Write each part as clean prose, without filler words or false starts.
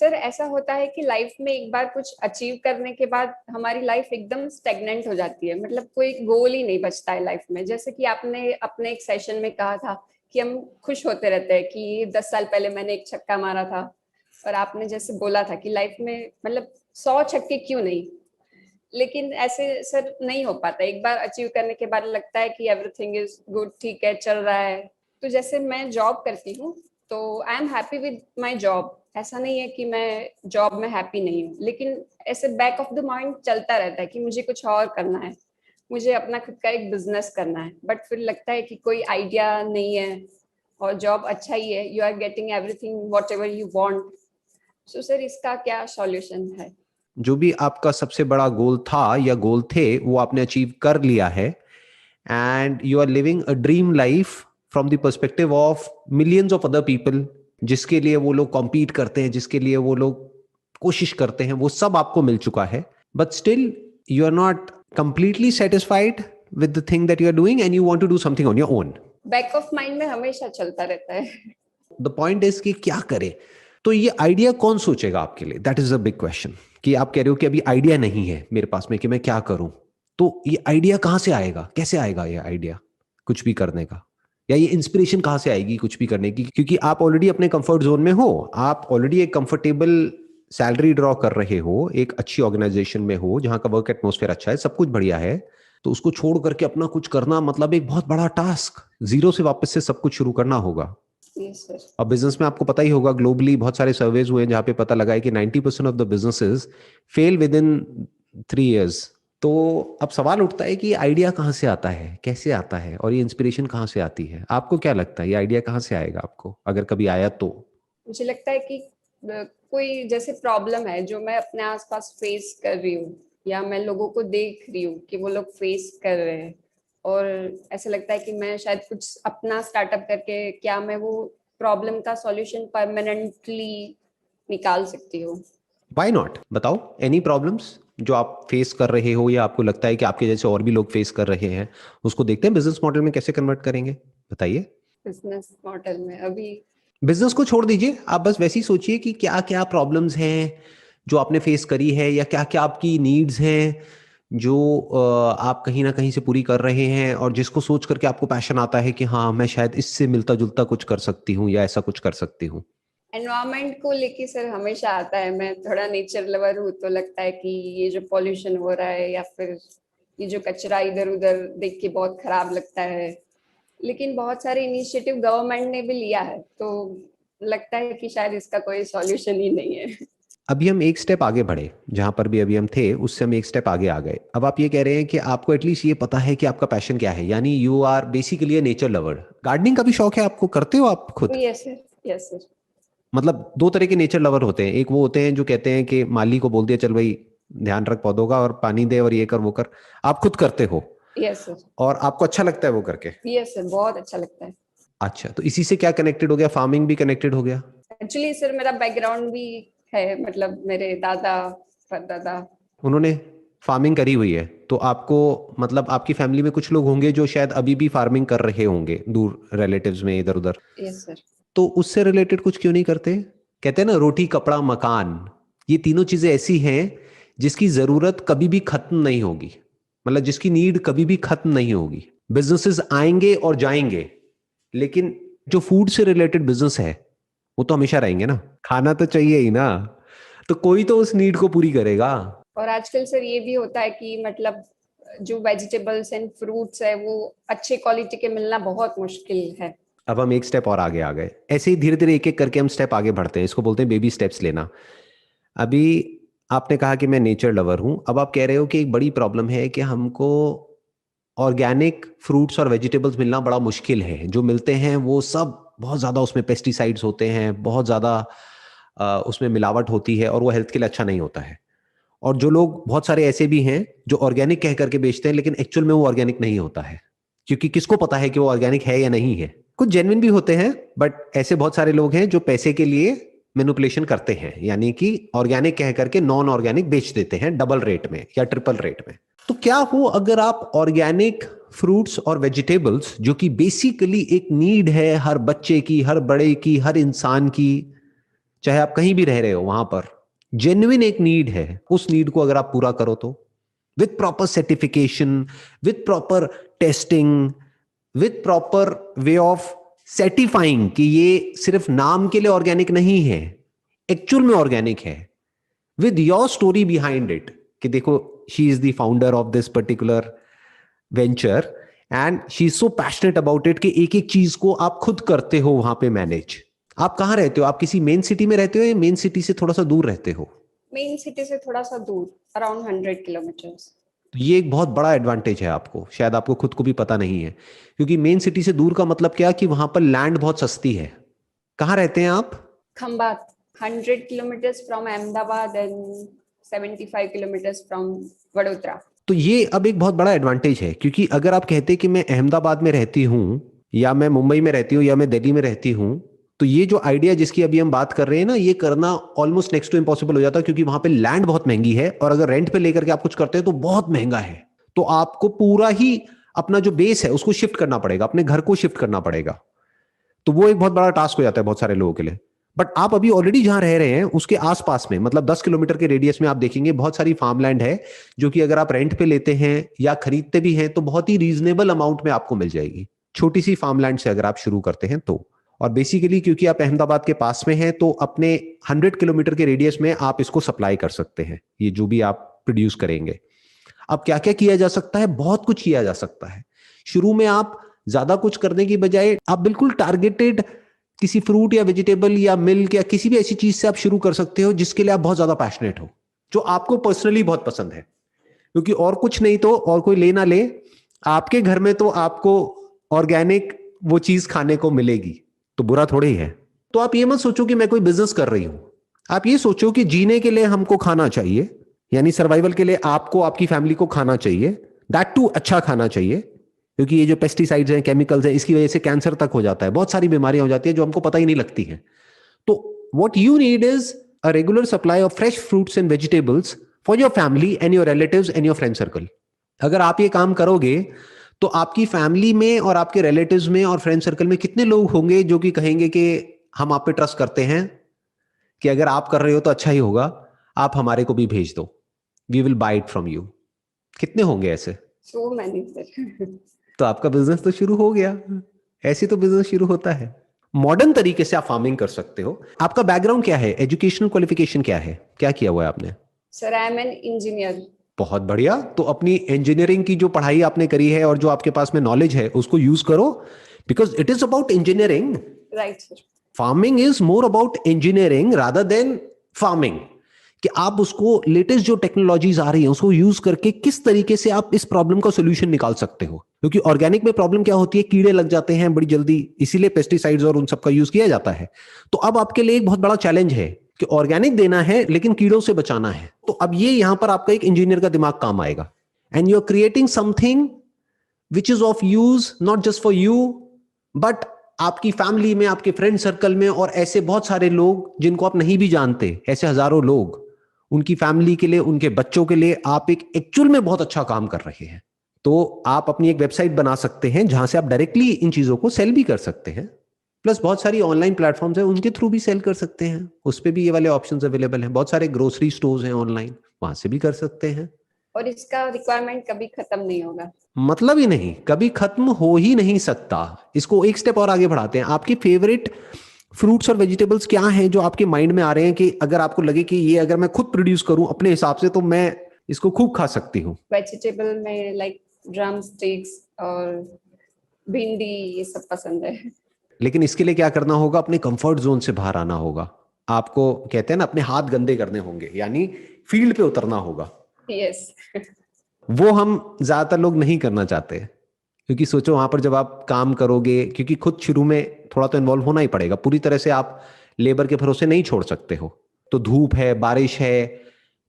Sir ऐसा होता है कि लाइफ में एक बार कुछ अचीव करने के बाद हमारी लाइफ एकदम स्टेगनेंट हो जाती है, मतलब कोई गोल ही नहीं बचता है लाइफ में। जैसे कि आपने अपने एक सेशन में कहा था कि हम खुश होते रहते हैं कि 10 साल पहले मैंने एक छक्का मारा था, और आपने जैसे बोला था कि लाइफ में मतलब 100 छक्के क्यों नहीं। लेकिन ऐसे सर नहीं हो पाता, एक बार अचीव करने के बाद लगता है कि एवरीथिंग इज गुड, ठीक है, चल रहा है। तो जैसे मैं जॉब करती हूँ तो I am happy with my job, ऐसा नहीं है कि मैं जॉब में हैप्पी नहीं हूँ, लेकिन ऐसे बैक ऑफ द माइंड चलता रहता है कि मुझे कुछ और करना है, मुझे अपना खुद का एक बिजनेस करना है। बट फिर लगता है कि कोई आइडिया नहीं है और जॉब अच्छा ही है, you are getting everything whatever you want. So sir इसका क्या सॉल्यूशन है? जो भी आपका सबसे बड़ा गोल था या गोल थे वो आपने अचीव कर लिया है, and you are living a dream life from the perspective of millions of other people, जिसके लिए वो लोग कॉम्पीट करते हैं, जिसके लिए वो लोग कोशिश करते हैं, वो सब आपको मिल चुका है। But still you are not completely satisfied with the thing that you are doing and you want to do something on your own. Back of mind में हमेशा चलता रहता है। द पॉइंट इज कि क्या करे। तो ये आइडिया कौन सोचेगा आपके लिए, that is a big question. कि आप कह रहे हो कि अभी आइडिया नहीं है मेरे पास में कि मैं क्या करूं, तो ये आइडिया कहां से आएगा, कैसे आएगा ये आइडिया कुछ भी करने का, या ये इंस्पिरेशन कहां से आएगी कुछ भी करने की? क्योंकि आप ऑलरेडी अपने कंफर्ट जोन में हो, आप ऑलरेडी एक कंफर्टेबल सैलरी ड्रॉ कर रहे हो, एक अच्छी ऑर्गेनाइजेशन में हो जहां का वर्क एटमोस्फेयर अच्छा है, सब कुछ बढ़िया है। तो उसको छोड़ करके अपना कुछ करना मतलब एक बहुत बड़ा टास्क, जीरो से वापस से सब कुछ शुरू करना होगा। Yes sir. अब बिजनेस में आपको पता ही होगा, ग्लोबली बहुत सारे सर्वेज हुए हैं जहां पे पता लगा है कि 90% of the businesses fail with in 3 years। तो अब सवाल उठता है कि ये आइडिया कहाँ से आता है, कैसे आता है, और ये इंस्पिरेशन कहाँ से आती है? आपको क्या लगता है ये आइडिया कहाँ से आएगा आपको, अगर कभी आया तो? मुझे लगता है कि कोई जैसे प्रॉब्लम है जो मैं अपने आसपास फेस कर रही हूँ, या मैं लोगों को देख रही हूँ कि वो लोग फेस कर रहे हैं, और ऐसा लगता है कि मैं शायद कुछ अपना स्टार्टअप करके क्या मैं वो प्रॉब्लम का सॉल्यूशन परमानेंटली निकाल सकती हूँ। व्हाई नॉट, बताओ एनी प्रॉब्लम्स जो आप फेस कर रहे हो या आपको लगता है कि आपके जैसे और भी लोग फेस कर रहे हैं, उसको देखते हैं बिजनेस मॉडल में कैसे कन्वर्ट करेंगे, बताइए। बिजनेस मॉडल में अभी बिजनेस को छोड़ दीजिए, आप बस वैसे ही सोचिए कि क्या क्या प्रॉब्लम्स हैं जो आपने फेस करी है, या क्या क्या आपकी नीड्स हैं जो आप कहीं ना कहीं से पूरी कर रहे हैं, और जिसको सोच करके आपको पैशन आता है कि हाँ मैं शायद इससे मिलता जुलता कुछ कर सकती हूँ या ऐसा कुछ कर सकती हूँ। एनवायरमेंट को लेके सर हमेशा आता है, मैं थोड़ा नेचर लवर हूँ, तो लगता है कि ये जो पॉल्यूशन हो रहा है या फिर ये जो कचरा इधर उधर देख के बहुत खराब लगता है। लेकिन बहुत सारे इनिशिएटिव गवर्नमेंट ने भी लिया है, तो लगता है कि शायद इसका कोई सॉल्यूशन ही नहीं है। अभी हम एक स्टेप आगे बढ़े, जहां पर भी अभी हम थे उससे हम एक स्टेप आगे आ गए। अब आप ये कह रहे हैं कि आपको एटलीस्ट ये पता है कि आपका पैशन क्या है, यानी you are basically a nature lover. Gardening का भी शौक है आपको, करते हो आप खुद? Yes sir, yes sir. मतलब दो तरह के नेचर लवर होते हैं, एक वो होते हैं जो कहते हैं कि माली को बोल दिया चल भाई ध्यान रख पौधों का और पानी दे और ये कर वो कर, आप खुद करते हो यस सर। और आपको अच्छा लगता है वो करके? यस सर, बहुत अच्छा लगता है। अच्छा, तो इसी से क्या कनेक्टेड हो गया, फार्मिंग भी कनेक्टेड हो गया? एक्चुअली सर मेरा बैकग्राउंड भी है, मतलब मेरे दादा परदादा। उन्होंने फार्मिंग करी हुई है, तो आपको मतलब आपकी फैमिली में कुछ लोग होंगे जो शायद अभी भी फार्मिंग कर रहे होंगे दूर रिलेटिव्स में इधर उधर, यस सर। तो उससे रिलेटेड कुछ क्यों नहीं करते? कहते हैं ना रोटी कपड़ा मकान, ये तीनों चीजें ऐसी हैं जिसकी जरूरत कभी भी खत्म नहीं होगी, मतलब जिसकी नीड कभी भी खत्म नहीं होगी। बिजनेसेस आएंगे और जाएंगे, लेकिन जो फूड से रिलेटेड बिजनेस है वो तो हमेशा रहेंगे ना, खाना तो चाहिए ही ना, तो कोई तो उस नीड को पूरी करेगा। और आजकल सर ये भी होता है कि मतलब जो वेजिटेबल्स एंड फ्रूट्स है वो अच्छे क्वालिटी के मिलना बहुत मुश्किल है। अब हम एक स्टेप और आगे आ गए, ऐसे ही धीरे धीरे एक एक करके हम स्टेप आगे बढ़ते हैं, इसको बोलते हैं बेबी स्टेप्स लेना। अभी आपने कहा कि मैं नेचर लवर हूं, अब आप कह रहे हो कि एक बड़ी प्रॉब्लम है कि हमको ऑर्गेनिक फ्रूट्स और वेजिटेबल्स मिलना बड़ा मुश्किल है, जो मिलते हैं वो सब बहुत ज़्यादा उसमें पेस्टिसाइड्स होते हैं, बहुत ज़्यादा उसमें मिलावट होती है और वो हेल्थ के लिए अच्छा नहीं होता है। और जो लोग बहुत सारे ऐसे भी हैं जो ऑर्गेनिक कह करके बेचते हैं लेकिन एक्चुअल में वो ऑर्गेनिक नहीं होता है, क्योंकि किसको पता है कि वो ऑर्गेनिक है या नहीं है। कुछ जेन्युइन भी होते हैं, बट ऐसे बहुत सारे लोग हैं जो पैसे के लिए मैनिपुलेशन करते हैं, यानी कि ऑर्गेनिक कह करके नॉन ऑर्गेनिक बेच देते हैं डबल रेट में या ट्रिपल रेट में। तो क्या हो अगर आप ऑर्गेनिक फ्रूट्स और वेजिटेबल्स, जो कि बेसिकली एक नीड है हर बच्चे की, हर बड़े की, हर इंसान की, चाहे आप कहीं भी रह रहे हो, वहां पर जेन्युइन एक नीड है, उस नीड को अगर आप पूरा करो तो with proper certification, with proper testing, with proper way of certifying कि ये सिर्फ नाम के लिए ऑर्गेनिक नहीं है, एक्चुअल में ऑर्गेनिक है, with your story behind it कि देखो she is the founder of this particular venture and she is so passionate about it कि एक एक चीज को आप खुद करते हो वहां पे मैनेज। आप कहाँ रहते हो? आप किसी मेन सिटी में रहते हो या मेन सिटी से थोड़ा सा दूर रहते हो? मेन सिटी से थोड़ा सा दूर, अराउंड 100 किलोमीटर्स। तो ये एक बहुत बड़ा एडवांटेज है आपको, शायद आपको खुद को भी पता नहीं है, क्योंकि मेन सिटी से दूर का मतलब क्या कि वहां पर लैंड बहुत सस्ती है। कहाँ रहते हैं आप? Khambhat, 100 kilometres from Ahmedabad and 75 kilometres from Vadodara. तो ये अब एक बहुत बड़ा एडवांटेज है, क्योंकि अगर आप कहते कि मैं अहमदाबाद में रहती हूँ या मैं मुंबई में रहती हूँ या मैं दिल्ली में रहती हूँ, तो ये जो आइडिया जिसकी अभी हम बात कर रहे हैं ना, ये करना ऑलमोस्ट नेक्स्ट टू इम्पॉसिबल हो जाता है, क्योंकि वहां पे लैंड बहुत महंगी है और अगर रेंट पे लेकर के आप कुछ करते हैं तो बहुत महंगा है। तो आपको पूरा ही अपना जो बेस है उसको शिफ्ट करना पड़ेगा, अपने घर को शिफ्ट करना पड़ेगा। तो वो एक बहुत बड़ा टास्क हो जाता है बहुत सारे लोगों के लिए। बट आप अभी ऑलरेडी जहां रह रहे हैं उसके आसपास में, मतलब 10 किलोमीटर के रेडियस में आप देखेंगे बहुत सारी फार्मलैंड है जो कि अगर आप रेंट पे लेते हैं या खरीदते भी हैं तो बहुत ही रीजनेबल अमाउंट में आपको मिल जाएगी, छोटी सी फार्मलैंड से अगर आप शुरू करते हैं तो। और बेसिकली क्योंकि आप अहमदाबाद के पास में हैं तो अपने 100 किलोमीटर के रेडियस में आप इसको सप्लाई कर सकते हैं, ये जो भी आप प्रोड्यूस करेंगे। अब क्या क्या किया जा सकता है? बहुत कुछ किया जा सकता है। शुरू में आप ज्यादा कुछ करने की बजाय आप बिल्कुल टारगेटेड किसी फ्रूट या वेजिटेबल या मिल्क या किसी भी ऐसी चीज से आप शुरू कर सकते हो जिसके लिए आप बहुत ज्यादा पैशनेट हो, जो आपको पर्सनली बहुत पसंद है। क्योंकि और कुछ नहीं तो और कोई ले ना ले, आपके घर में तो आपको ऑर्गेनिक वो चीज खाने को मिलेगी, तो बुरा थोड़ी ही है। तो आप ये मत सोचो कि मैं कोई बिजनेस कर रही हूं, आप ये सोचो कि जीने के लिए हमको खाना चाहिए, यानी सर्वाइवल के लिए आपको आपकी फैमिली को खाना चाहिए, दैट टू अच्छा खाना चाहिए, क्योंकि ये जो पेस्टिसाइड्स हैं, केमिकल्स हैं, इसकी वजह से कैंसर तक हो जाता है, बहुत सारी बीमारियां हो जाती है जो हमको पता ही नहीं लगती हैं। तो what you need is a regular supply of fresh fruits and vegetables for your family and your relatives and your friend circle. अगर आप ये काम करोगे तो आपकी फैमिली में और आपके रिलेटिव्स में और फ्रेंड सर्कल में कितने लोग होंगे जो कि कहेंगे कि हम आप पे ट्रस्ट करते हैं, कि अगर आप कर रहे हो तो अच्छा ही होगा, आप हमारे को भी भेज दो, we will buy it from you. कितने होंगे ऐसे? So many sir. तो आपका बिजनेस तो शुरू हो गया। ऐसे तो बिजनेस शुरू होता है। मॉडर्न तरीके से आप फार्मिंग कर सकते हो। आपका बैकग्राउंड क्या है? एजुकेशनल क्वालिफिकेशन क्या है? क्या किया हुआ है आपने? Sir I am an engineer. बहुत बढ़िया। तो अपनी इंजीनियरिंग की जो पढ़ाई आपने करी है और जो आपके पास में नॉलेज है उसको यूज करो, because it is about engineering. Right sir. Farming is more about engineering rather than farming, कि आप उसको लेटेस्ट जो टेक्नोलॉजीज आ रही हैं उसको यूज करके किस तरीके से आप इस प्रॉब्लम का सोल्यूशन निकाल सकते हो। क्योंकि ऑर्गेनिक में प्रॉब्लम क्या होती है, कीड़े लग जाते हैं बड़ी जल्दी, इसीलिए पेस्टिसाइड्स और उन सब का यूज किया जाता है। तो अब आपके लिए एक बहुत बड़ा चैलेंज है कि ऑर्गेनिक देना है लेकिन कीड़ों से बचाना है। तो अब ये यहां पर आपका एक इंजीनियर का दिमाग काम आएगा, and you are creating something which is of use not just for you but आपकी फैमिली में, आपके फ्रेंड सर्कल में, और ऐसे बहुत सारे लोग जिनको आप नहीं भी जानते, ऐसे हजारों लोग, उनकी फैमिली के लिए, उनके बच्चों के लिए आप एक एक्चुअल में बहुत अच्छा काम कर रहे हैं। तो आप अपनी एक वेबसाइट बना सकते हैं जहां से आप डायरेक्टली इन चीजों को सेल भी कर सकते हैं, प्लस बहुत सारी ऑनलाइन प्लेटफॉर्म्स हैं उनके थ्रू भी सेल कर सकते हैं, उस पर भी ये वाले ऑप्शंस अवेलेबल हैं। बहुत सारे ग्रोसरी स्टोर्स हैं ऑनलाइन, वहां से भी कर सकते हैं। और इसका रिक्वायरमेंट कभी खत्म नहीं होगा, मतलब ही नहीं, कभी खत्म हो ही नहीं सकता। इसको एक स्टेप और आगे बढ़ाते हैं। आपकी फेवरेट फ्रूट्स और वेजिटेबल्स क्या हैं जो आपके माइंड में आ रहे हैं कि अगर आपको लगे कि ये अगर मैं खुद प्रोड्यूस करूं अपने हिसाब से तो मैं इसको खूब खा सकती हूँ? वेजिटेबल में लाइक ड्रम स्टिक्स और भिंडी, ये सब पसंद है। लेकिन इसके लिए क्या करना होगा? अपने कंफर्ट जोन से बाहर आना होगा। आपको कहते हैं ना, अपने हाथ गंदे करने होंगे, यानी फील्ड पे उतरना होगा। यस। वो हम ज्यादातर लोग नहीं करना चाहते, क्योंकि सोचो वहां पर जब आप काम करोगे, क्योंकि खुद शुरू में थोड़ा तो इन्वॉल्व होना ही पड़ेगा, पूरी तरह से आप लेबर के भरोसे नहीं छोड़ सकते हो। तो धूप है, बारिश है,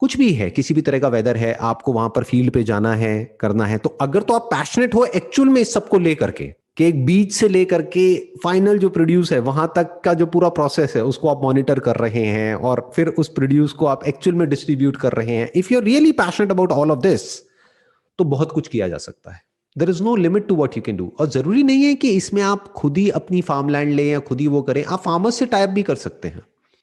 कुछ भी है, किसी भी तरह का वेदर है, आपको वहां पर फील्ड पे जाना है, करना है। तो अगर तो आप पैशनेट हो एक्चुअल में इस सबको लेकर के, कि एक बीज से लेकर के फाइनल जो प्रोड्यूस है वहां तक का जो पूरा प्रोसेस है उसको आप मॉनिटर कर रहे हैं और फिर उस प्रोड्यूस को आप एक्चुअल में डिस्ट्रीब्यूट कर रहे हैं, if you are really passionate about all of this, तो बहुत कुछ किया जा सकता है। There is no limit to what you can do. और जरूरी नहीं है कि इसमें आप खुद ही अपनी फार्मलैंड लें या खुद ही वो करें, आप फार्मर्स से टाइप भी कर सकते हैं।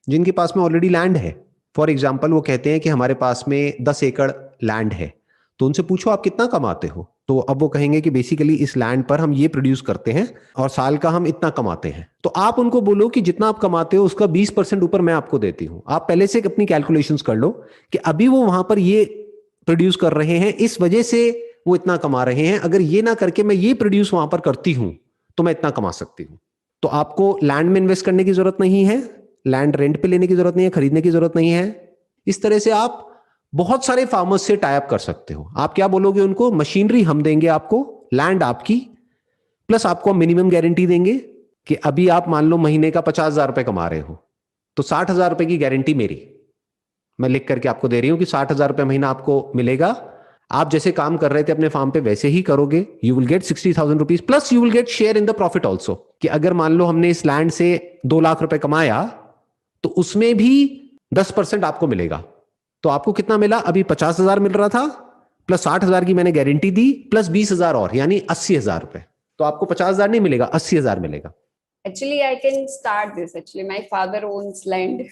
जिनके पास में ऑलरेडी लैंड है। फॉर एग्जाम्पल वो कहते हैं कि हमारे पास में 10 एकड़ लैंड है, तो उनसे पूछो आप कितना कमाते हो, तो अब वो कहेंगे कि बेसिकली इस लैंड पर हम ये प्रोड्यूस करते हैं और साल का हम इतना कमाते हैं। तो आप उनको बोलो कि जितना आप कमाते हो उसका 20% ऊपर मैं आपको देती हूं। आप पहले से अपनी कैलकुलेशंस कर लो कि अभी वो वहां पर ये प्रोड्यूस कर रहे हैं, इस वजह से वो इतना कमा रहे हैं, अगर ये ना करके मैं ये प्रोड्यूस वहां पर करती हूं तो मैं इतना कमा सकती हूं। तो आपको लैंड में इन्वेस्ट करने की जरूरत नहीं है, लैंड रेंट पे लेने की जरूरत नहीं है, खरीदने की जरूरत नहीं है। इस तरह से आप बहुत सारे फार्मर्स से टाई अप कर सकते हो। आप क्या बोलोगे उनको, मशीनरी हम देंगे आपको, लैंड आपकी, प्लस आपको मिनिमम गारंटी देंगे कि अभी आप मान लो महीने का 50,000 रुपए कमा रहे हो तो 60,000 रुपए की गारंटी मेरी, मैं लिख करके आपको दे रही हूं कि 60,000 रुपए महीना आपको मिलेगा। आप जैसे काम कर रहे थे अपने फार्म पे वैसे ही करोगे, you will get 60,000 rupees plus you will get share in the profit also. कि अगर मान लो हमने इस लैंड से 2 लाख रुपए कमाया तो उसमें भी 10% आपको मिलेगा। तो आपको कितना मिला, अभी 50,000 मिल रहा था, प्लस 60,000 की मैंने गारंटी दी, प्लस 20,000 और, यानी 80,000 रुपए। तो आपको 50,000 नहीं मिलेगा, 80,000 मिलेगा। Actually, I can start this. Actually, my father owns land.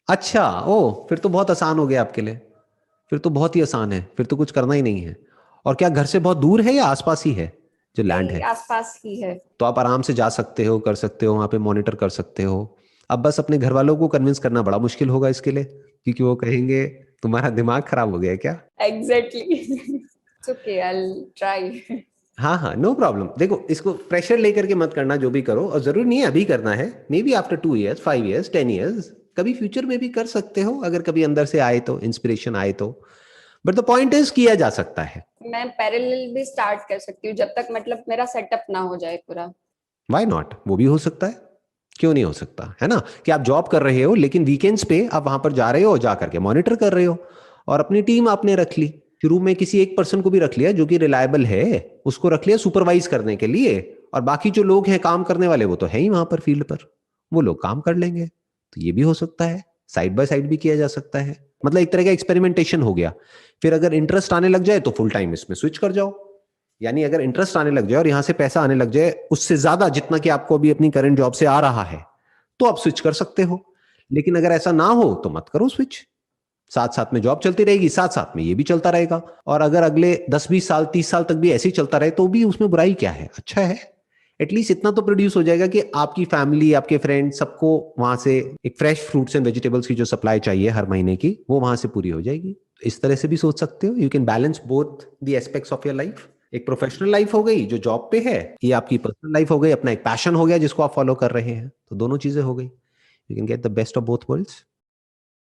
अच्छा, ओ फिर तो बहुत आसान हो गया आपके लिए, फिर तो बहुत ही आसान है, फिर तो कुछ करना ही नहीं है। और क्या घर से बहुत दूर है या आसपास ही है जो लैंड है? आसपास ही है। तो आप आराम से जा सकते हो, कर सकते हो, वहां पे मॉनिटर कर सकते हो। अब बस अपने घर वालों को कन्विंस करना बड़ा मुश्किल होगा इसके लिए, क्योंकि वो कहेंगे तुम्हारा दिमाग खराब हो गया क्या। Exactly. It's okay. I'll try. हाँ हाँ, नो प्रॉब्लम। देखो, इसको प्रेशर लेकर के मत करना, जो भी करो, और जरूरी नहीं है अभी करना है, may be after 2 years 5 years 10 years, कभी फ्यूचर में भी कर सकते हो, अगर कभी अंदर से आए तो, इंस्पिरेशन आए तो। बट द पॉइंट इज किया जा सकता है। मैं पैरेलल भी स्टार्ट कर सकती हूँ जब तक मतलब मेरा सेटअप ना हो जाए पूरा। व्हाई नॉट, वो भी हो सकता है, क्यों नहीं हो सकता, है ना। कि आप जॉब कर रहे हो लेकिन वीकेंड्स पे आप वहां पर जा रहे हो, जा करके मॉनिटर कर रहे हो, और अपनी टीम आपने रख ली। शुरू में किसी एक पर्सन को भी रख लिया जो कि रिलायबल है, उसको रख लिया सुपरवाइज करने के लिए, और बाकी जो लोग हैं काम करने वाले वो तो है ही वहां पर फील्ड पर, वो लोग काम कर लेंगे। तो ये भी हो सकता है, साइड बाय साइड भी किया जा सकता है। मतलब एक तरह का एक्सपेरिमेंटेशन हो गया। फिर अगर इंटरेस्ट आने लग जाए तो फुल टाइम इसमें स्विच कर जाओ। यानी अगर इंटरेस्ट आने लग जाए और यहां से पैसा आने लग जाए उससे ज्यादा जितना कि आपको अभी अपनी करंट जॉब से आ रहा है, तो आप स्विच कर सकते हो। लेकिन अगर ऐसा ना हो तो मत करो स्विच। साथ साथ में जॉब चलती रहेगी, साथ साथ में ये भी चलता रहेगा, और अगर अगले 10-20 साल 30 साल तक भी ऐसे ही चलता रहे तो भी उसमें बुराई क्या है, अच्छा है। एटलीस्ट इतना तो प्रोड्यूस हो जाएगा कि आपकी फैमिली, आपके फ्रेंड, सबको वहां से एक फ्रेश फ्रूट्स एंड वेजिटेबल्स की जो सप्लाई चाहिए हर महीने की, वो वहां से पूरी हो जाएगी। इस तरह से भी सोच सकते हो। You can balance both the aspects of your life. एक प्रोफेशनल लाइफ हो गई जो जॉब पे है, ये आपकी पर्सनल लाइफ हो गई, अपना एक पैशन हो गया जिसको आप फॉलो कर रहे हैं, तो दोनों चीजें हो गई। You can get the best of both worlds.